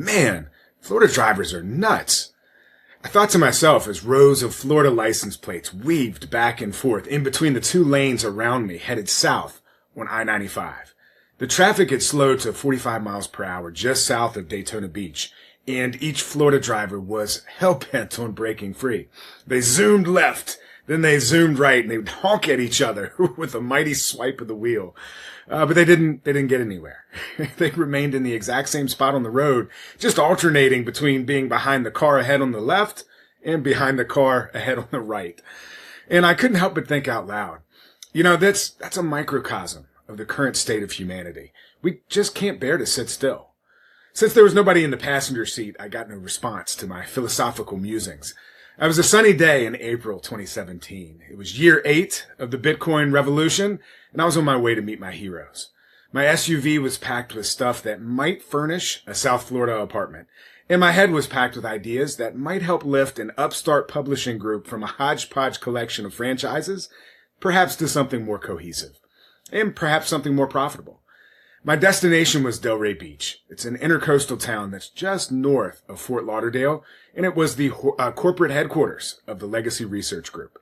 Man, Florida drivers are nuts. I thought to myself as rows of Florida license plates weaved back and forth in between the two lanes around me headed south on I-95. The traffic had slowed to 45 miles per hour just south of Daytona Beach, and each Florida driver was hell-bent on breaking free. They zoomed left, then they zoomed right, and they would honk at each other with a mighty swipe of the wheel. But they didn't get anywhere. They remained in the exact same spot on the road, just alternating between being behind the car ahead on the left and behind the car ahead on the right. And I couldn't help but think out loud. You know, that's a microcosm of the current state of humanity. We just can't bear to sit still. Since there was nobody in the passenger seat, I got no response to my philosophical musings. It was a sunny day in April 2017. It was year 8 of the Bitcoin revolution, and I was on my way to meet my heroes. My SUV was packed with stuff that might furnish a South Florida apartment, and my head was packed with ideas that might help lift an upstart publishing group from a hodgepodge collection of franchises, perhaps to something more cohesive, and perhaps something more profitable. My destination was Delray Beach. It's an intercoastal town that's just north of Fort Lauderdale, and it was the corporate headquarters of the Legacy Research Group.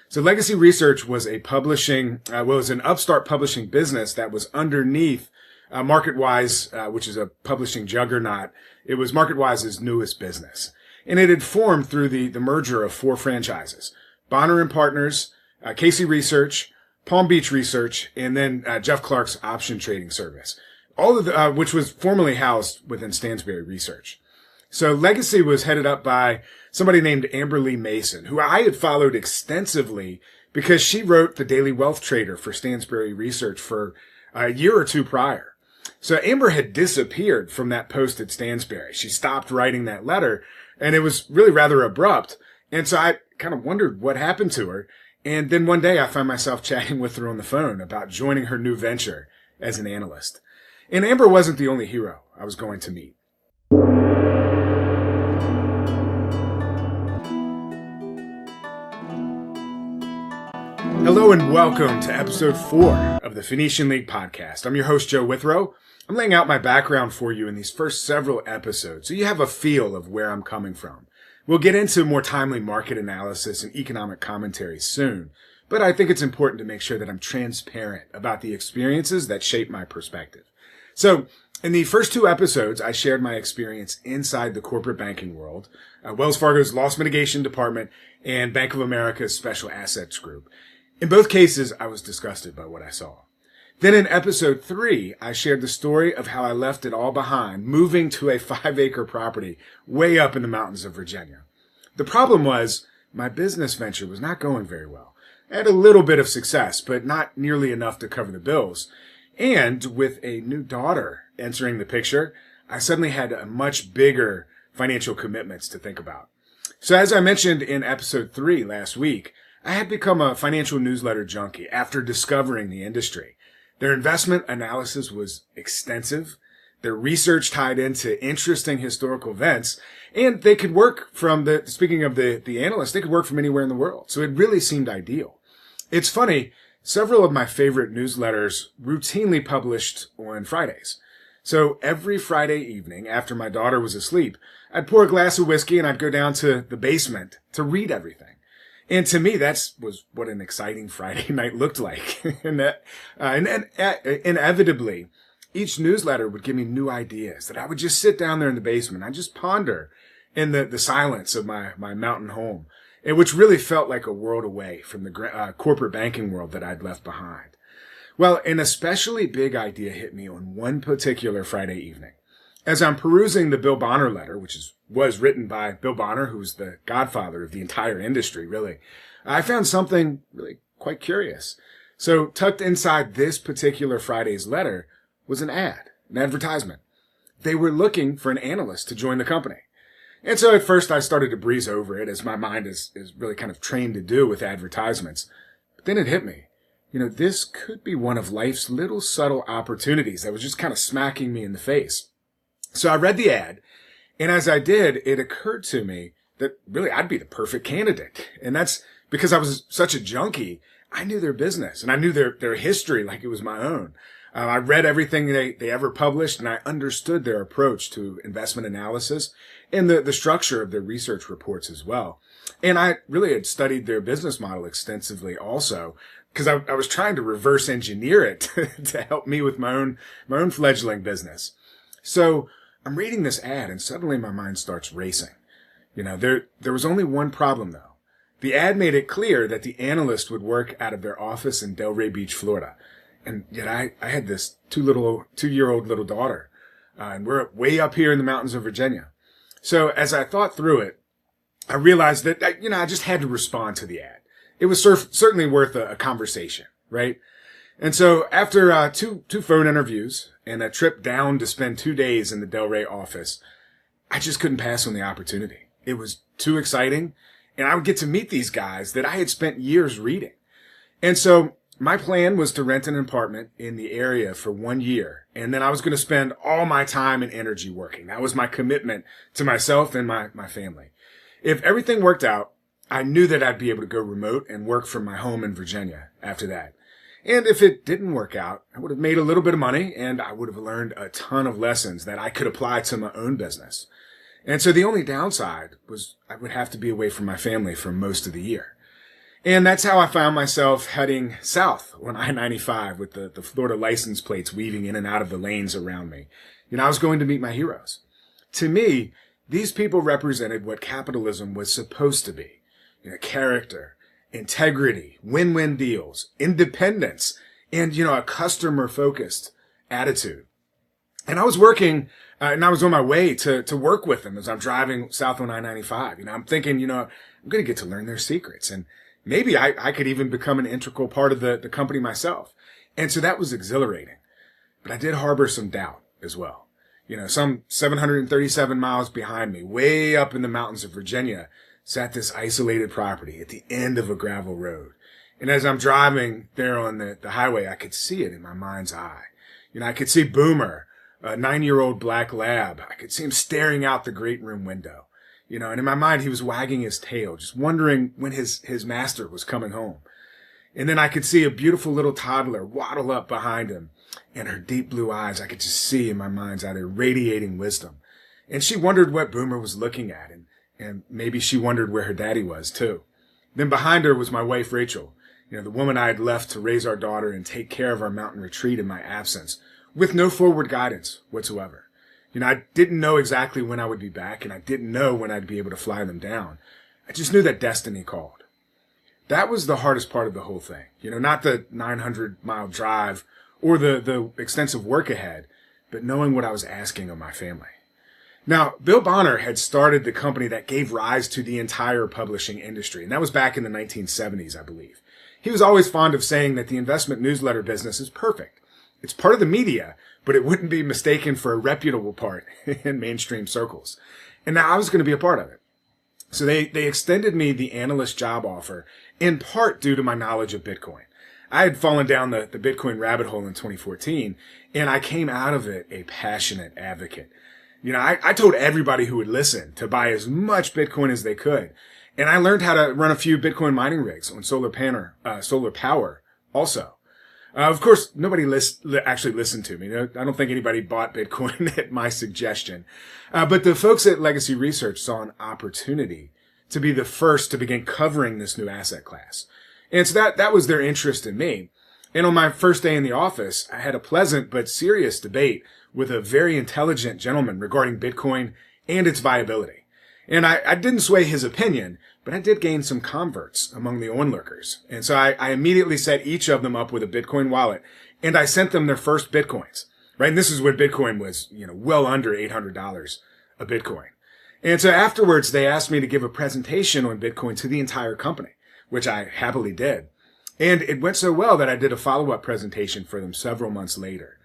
So Legacy Research was was an upstart publishing business that was underneath MarketWise, which is a publishing juggernaut. It was MarketWise's newest business. And it had formed through the merger of 4 franchises: Bonner and Partners, Casey Research, Palm Beach Research, and then Jeff Clark's option trading service, all of which was formerly housed within Stansberry Research. So Legacy was headed up by somebody named Amber Lee Mason, who I had followed extensively because she wrote the Daily Wealth Trader for Stansberry Research for a year or two prior. So Amber had disappeared from that post at Stansberry. She stopped writing that letter, and it was really rather abrupt. And so I kind of wondered what happened to her. And then one day I found myself chatting with her on the phone about joining her new venture as an analyst. And Amber wasn't the only hero I was going to meet. Hello and welcome to episode 4 of the Phoenician League podcast. I'm your host, Joe Withrow. I'm laying out my background for you in these first several episodes so you have a feel of where I'm coming from. We'll get into more timely market analysis and economic commentary soon, but I think it's important to make sure that I'm transparent about the experiences that shape my perspective. So, in the first 2 episodes, I shared my experience inside the corporate banking world, Wells Fargo's loss mitigation department, and Bank of America's special assets group. In both cases, I was disgusted by what I saw. Then in episode 3, I shared the story of how I left it all behind, moving to a 5-acre property way up in the mountains of Virginia. The problem was my business venture was not going very well. I had a little bit of success, but not nearly enough to cover the bills. And with a new daughter entering the picture, I suddenly had a much bigger financial commitments to think about. So as I mentioned in episode 3 last week, I had become a financial newsletter junkie after discovering the industry. Their investment analysis was extensive. Their research tied into interesting historical events, and they could work from speaking of the analysts, they could work from anywhere in the world. So it really seemed ideal. It's funny, several of my favorite newsletters routinely published on Fridays. So every Friday evening after my daughter was asleep, I'd pour a glass of whiskey and I'd go down to the basement to read everything. And to me, was what an exciting Friday night looked like. and inevitably, each newsletter would give me new ideas that I would just sit down there in the basement. I'd just ponder in the silence of my mountain home, which really felt like a world away from the corporate banking world that I'd left behind. Well, an especially big idea hit me on one particular Friday evening. As I'm perusing the Bill Bonner letter, which was written by Bill Bonner, who's the godfather of the entire industry, really, I found something really quite curious. So tucked inside this particular Friday's letter was an advertisement. They were looking for an analyst to join the company. And so at first I started to breeze over it, as my mind is really kind of trained to do with advertisements. But then it hit me. You know, this could be one of life's little subtle opportunities that was just kind of smacking me in the face. So I read the ad, and as I did, it occurred to me that really I'd be the perfect candidate. And that's because I was such a junkie. I knew their business, and I knew their history like it was my own. I read everything they ever published, and I understood their approach to investment analysis and the structure of their research reports as well. And I really had studied their business model extensively also, because I was trying to reverse engineer it to help me with my own fledgling business. So I'm reading this ad, and suddenly my mind starts racing. There was only one problem, though. The ad made it clear that the Analyst would work out of their office in Delray Beach, Florida. And yet I had this 2-year-old little daughter. And we're way up here in the mountains of Virginia. So as I thought through it, I realized that, I just had to respond to the ad. It was certainly worth a conversation, right? And so after two phone interviews and a trip down to spend 2 days in the Delray office, I just couldn't pass on the opportunity. It was too exciting, and I would get to meet these guys that I had spent years reading. And so my plan was to rent an apartment in the area for 1 year, and then I was going to spend all my time and energy working. That was my commitment to myself and my family. If everything worked out, I knew that I'd be able to go remote and work from my home in Virginia after that. And if it didn't work out, I would have made a little bit of money, and I would have learned a ton of lessons that I could apply to my own business. And so the only downside was I would have to be away from my family for most of the year. And that's how I found myself heading south on I-95 with the Florida license plates weaving in and out of the lanes around me. I was going to meet my heroes. To me, these people represented what capitalism was supposed to be. Character, integrity, win-win deals, independence, and, a customer-focused attitude. And I was working, and I was on my way to work with them as I'm driving south on I-95. I'm thinking, I'm going to get to learn their secrets. And maybe I could even become an integral part of the company myself. And so that was exhilarating. But I did harbor some doubt as well. Some 737 miles behind me, way up in the mountains of Virginia, sat this isolated property at the end of a gravel road. And as I'm driving there on the highway, I could see it in my mind's eye. I could see Boomer, a 9-year-old black lab. I could see him staring out the great room window. And in my mind, he was wagging his tail, just wondering when his master was coming home. And then I could see a beautiful little toddler waddle up behind him. And her deep blue eyes, I could just see in my mind's eye, they're radiating wisdom. And she wondered what Boomer was looking at. And maybe she wondered where her daddy was, too. Then behind her was my wife, Rachel, the woman I had left to raise our daughter and take care of our mountain retreat in my absence, with no forward guidance whatsoever. I didn't know exactly when I would be back, and I didn't know when I'd be able to fly them down. I just knew that destiny called. That was the hardest part of the whole thing. Not the 900-mile drive or the extensive work ahead, but knowing what I was asking of my family. Now, Bill Bonner had started the company that gave rise to the entire publishing industry, and that was back in the 1970s, I believe. He was always fond of saying that the investment newsletter business is perfect. It's part of the media, but it wouldn't be mistaken for a reputable part in mainstream circles. And now I was going to be a part of it. So they extended me the Analyst job offer, in part due to my knowledge of Bitcoin. I had fallen down the Bitcoin rabbit hole in 2014, and I came out of it a passionate advocate. I told everybody who would listen to buy as much Bitcoin as they could. And I learned how to run a few Bitcoin mining rigs on solar power also. Of course, nobody actually listened to me. I don't think anybody bought Bitcoin at my suggestion. But the folks at Legacy Research saw an opportunity to be the first to begin covering this new asset class. And so that was their interest in me. And on my first day in the office, I had a pleasant but serious debate with a very intelligent gentleman regarding Bitcoin and its viability. And I didn't sway his opinion, but I did gain some converts among the onlookers. And so I immediately set each of them up with a Bitcoin wallet, and I sent them their first Bitcoins, right? And this is when Bitcoin was, well under $800 a Bitcoin. And so afterwards, they asked me to give a presentation on Bitcoin to the entire company, which I happily did. And it went so well that I did a follow-up presentation for them several months later.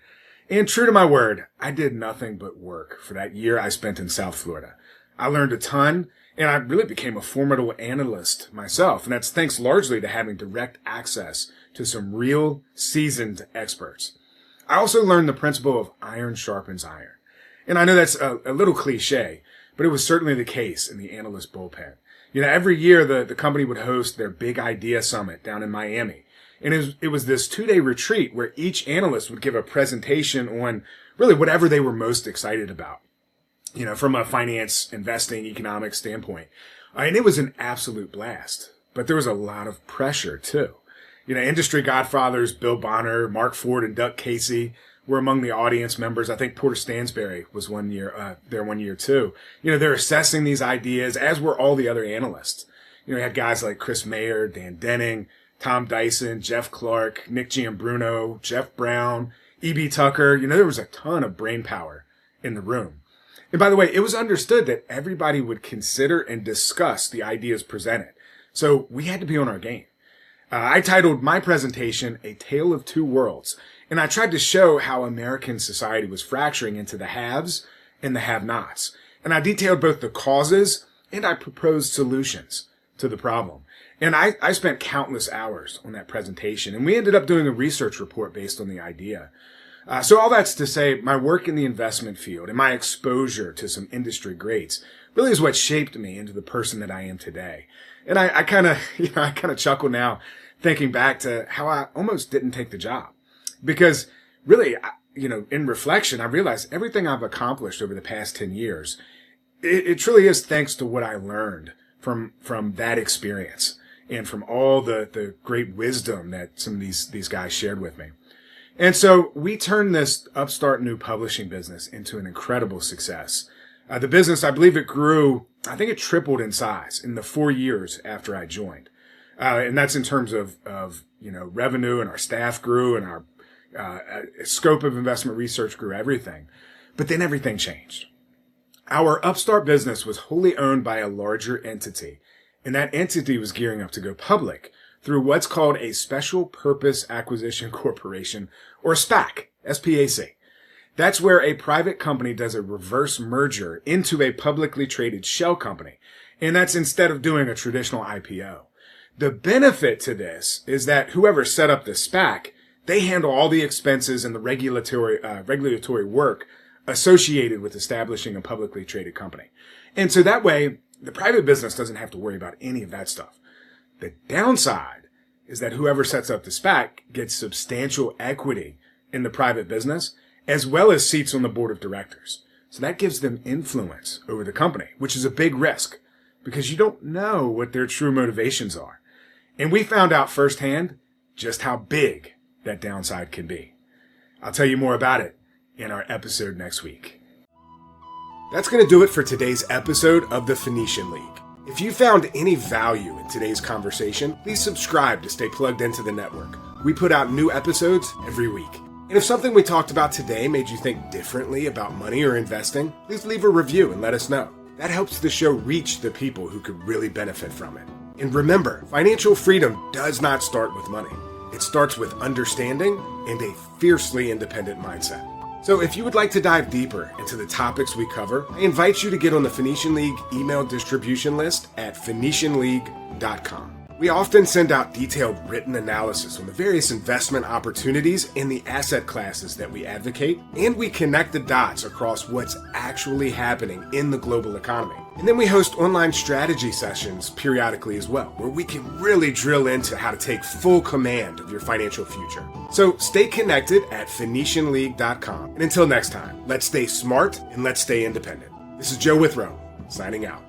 And true to my word, I did nothing but work for that year I spent in South Florida. I learned a ton, and I really became a formidable analyst myself. And that's thanks largely to having direct access to some real seasoned experts. I also learned the principle of iron sharpens iron. And I know that's a little cliche, but it was certainly the case in the Analyst bullpen. Every year the company would host their Big Idea Summit down in Miami. And it was this 2-day retreat where each analyst would give a presentation on really whatever they were most excited about, from a finance, investing, economic standpoint. And it was an absolute blast. But there was a lot of pressure too. Industry godfathers Bill Bonner, Mark Ford, and Duck Casey were among the audience members. I think Porter Stansberry was there 1 year too. They're assessing these ideas, as were all the other analysts. You had guys like Chris Mayer, Dan Denning, Tom Dyson, Jeff Clark, Nick Giambruno, Jeff Brown, E.B. Tucker. There was a ton of brain power in the room. And by the way, it was understood that everybody would consider and discuss the ideas presented. So we had to be on our game. I titled my presentation, A Tale of Two Worlds, and I tried to show how American society was fracturing into the haves and the have-nots. And I detailed both the causes and I proposed solutions to the problem. And I spent countless hours on that presentation, and we ended up doing a research report based on the idea. So all that's to say, my work in the investment field and my exposure to some industry greats really is what shaped me into the person that I am today. And I kind of chuckle now thinking back to how I almost didn't take the job, because really, in reflection, I realized everything I've accomplished over the past 10 years, it truly is thanks to what I learned from that experience and from all the great wisdom that some of these guys shared with me. And so we turned this upstart new publishing business into an incredible success. The business, I believe it grew, I think it tripled in size in the 4 years after I joined. And that's in terms of revenue, and our staff grew, and our scope of investment research grew, everything. But then everything changed. Our upstart business was wholly owned by a larger entity, and that entity was gearing up to go public through what's called a Special Purpose Acquisition Corporation, or SPAC, S-P-A-C. That's where a private company does a reverse merger into a publicly traded shell company, and that's instead of doing a traditional IPO. The benefit to this is that whoever set up the SPAC, they handle all the expenses and the regulatory work associated with establishing a publicly traded company. And so that way, the private business doesn't have to worry about any of that stuff. The downside is that whoever sets up the SPAC gets substantial equity in the private business, as well as seats on the board of directors. So that gives them influence over the company, which is a big risk because you don't know what their true motivations are. And we found out firsthand just how big that downside can be. I'll tell you more about it in our episode next week. That's going to do it for today's episode of the Phoenician League. If you found any value in today's conversation, please subscribe to stay plugged into the network. We put out new episodes every week. And if something we talked about today made you think differently about money or investing, please leave a review and let us know. That helps the show reach the people who could really benefit from it. And remember, financial freedom does not start with money. It starts with understanding and a fiercely independent mindset. So if you would like to dive deeper into the topics we cover, I invite you to get on the Phoenician League email distribution list at PhoenicianLeague.com. We often send out detailed written analysis on the various investment opportunities in the asset classes that we advocate, and we connect the dots across what's actually happening in the global economy. And then we host online strategy sessions periodically as well, where we can really drill into how to take full command of your financial future. So stay connected at PhoenicianLeague.com. And until next time, let's stay smart and let's stay independent. This is Joe Withrow, signing out.